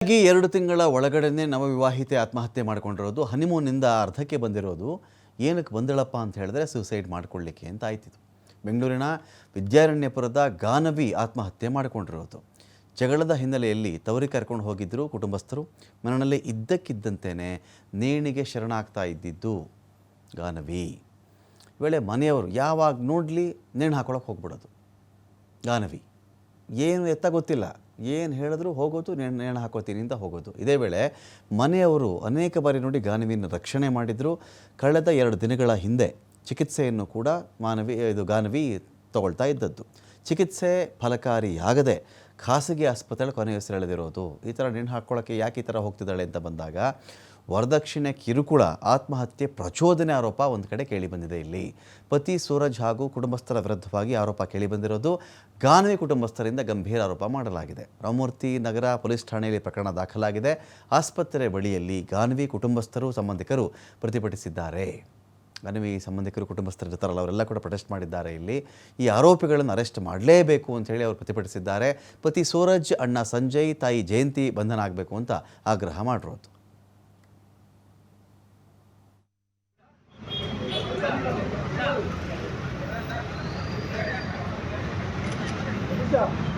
2 ತಿಂಗಳ ಒಳಗಡೆನೇ ನವವಿವಾಹಿತೆ ಆತ್ಮಹತ್ಯೆ ಮಾಡಿಕೊಂಡಿರೋದು, ಹನಿಮೂನ್ನಿಂದ ಅರ್ಧಕ್ಕೆ ಬಂದಿರೋದು. ಏನಕ್ಕೆ ಬಂದಳಪ್ಪ ಅಂತ ಹೇಳಿದ್ರೆ ಸೂಸೈಡ್ ಮಾಡ್ಕೊಳ್ಳಿಕ್ಕೆ ಅಂತ ಆಯ್ತಿತ್ತು. ಬೆಂಗಳೂರಿನ ವಿದ್ಯಾರಣ್ಯಪುರದ ಗಾನವಿ ಆತ್ಮಹತ್ಯೆ ಮಾಡಿಕೊಂಡಿರೋದು. ಜಗಳದ ಹಿನ್ನೆಲೆಯಲ್ಲಿ ತವರಿಗೆ ಕರ್ಕೊಂಡು ಹೋಗಿದ್ದರು ಕುಟುಂಬಸ್ಥರು. ಮನೆಯಲ್ಲಿ ಇದ್ದಕ್ಕಿದ್ದಂತೆಯೇ ನೇಣಿಗೆ ಶರಣಾಗ್ತಾ ಇದ್ದಿದ್ದು ಗಾನವಿ. ವೇಳೆ ಮನೆಯವರು ಯಾವಾಗ ನೋಡಲಿ ನೇಣು ಹಾಕೊಳ್ಳೋಕೆ ಹೋಗ್ಬಿಡೋದು. ಗಾನವಿ ಏನು ಎತ್ತ ಗೊತ್ತಿಲ್ಲ, ಏನು ಹೇಳಿದ್ರು ಹೋಗೋದು, ನೇಣು ಹಾಕೋತೀನಿ ಅಂತ ಹೋಗೋದು. ಇದೇ ವೇಳೆ ಮನೆಯವರು ಅನೇಕ ಬಾರಿ ನೋಡಿ ಗಾನವಿಯನ್ನು ರಕ್ಷಣೆ ಮಾಡಿದರು. ಕಳೆದ 2 ದಿನಗಳ ಹಿಂದೆ ಚಿಕಿತ್ಸೆಯನ್ನು ಕೂಡ ಗಾನವಿ ತಗೊಳ್ತಾ ಇದ್ದದ್ದು. ಚಿಕಿತ್ಸೆ ಫಲಕಾರಿಯಾಗದೆ ಖಾಸಗಿ ಆಸ್ಪತ್ರೆಯಲ್ಲಿ ಕೊನೆಯುಸಿರೆಳೆದಿರೋದು. ಈ ಥರ ನೇಣು ಹಾಕ್ಕೊಳ್ಳೋಕ್ಕೆ ಯಾಕೆ ಈ ಥರ ಹೋಗ್ತಿದ್ದಾಳೆ ಅಂತ ಬಂದಾಗ ವರದಕ್ಷಿಣೆ ಕಿರುಕುಳ, ಆತ್ಮಹತ್ಯೆ ಪ್ರಚೋದನೆ ಆರೋಪ ಒಂದು ಕಡೆ ಕೇಳಿಬಂದಿದೆ. ಇಲ್ಲಿ ಪತಿ ಸೂರಜ್ ಹಾಗೂ ಕುಟುಂಬಸ್ಥರ ವಿರುದ್ಧವಾಗಿ ಆರೋಪ ಕೇಳಿಬಂದಿರೋದು. ಗಾನವಿ ಕುಟುಂಬಸ್ಥರಿಂದ ಗಂಭೀರ ಆರೋಪ ಮಾಡಲಾಗಿದೆ. ರಾಮಮೂರ್ತಿ ನಗರ ಪೊಲೀಸ್ ಠಾಣೆಯಲ್ಲಿ ಪ್ರಕರಣ ದಾಖಲಾಗಿದೆ. ಆಸ್ಪತ್ರೆ ಬಳಿಯಲ್ಲಿ ಗಾನವಿ ಕುಟುಂಬಸ್ಥರು, ಸಂಬಂಧಿಕರು ಪ್ರತಿಭಟಿಸಿದ್ದಾರೆ. ಗಾನವಿ ಸಂಬಂಧಿಕರು, ಕುಟುಂಬಸ್ಥರು ಇರ್ತಾರಲ್ಲ, ಅವರೆಲ್ಲ ಕೂಡ ಪ್ರೊಟೆಸ್ಟ್ ಮಾಡಿದ್ದಾರೆ. ಇಲ್ಲಿ ಈ ಆರೋಪಿಗಳನ್ನು ಅರೆಸ್ಟ್ ಮಾಡಲೇಬೇಕು ಅಂತ ಹೇಳಿ ಅವರು ಪ್ರತಿಭಟಿಸಿದ್ದಾರೆ. ಪತಿ ಸೂರಜ್, ಅಣ್ಣ ಸಂಜಯ್, ತಾಯಿ ಜಯಂತಿ ಬಂಧನ ಆಗಬೇಕು ಅಂತ ಆಗ್ರಹ ಮಾಡಿರೋದು. Yeah.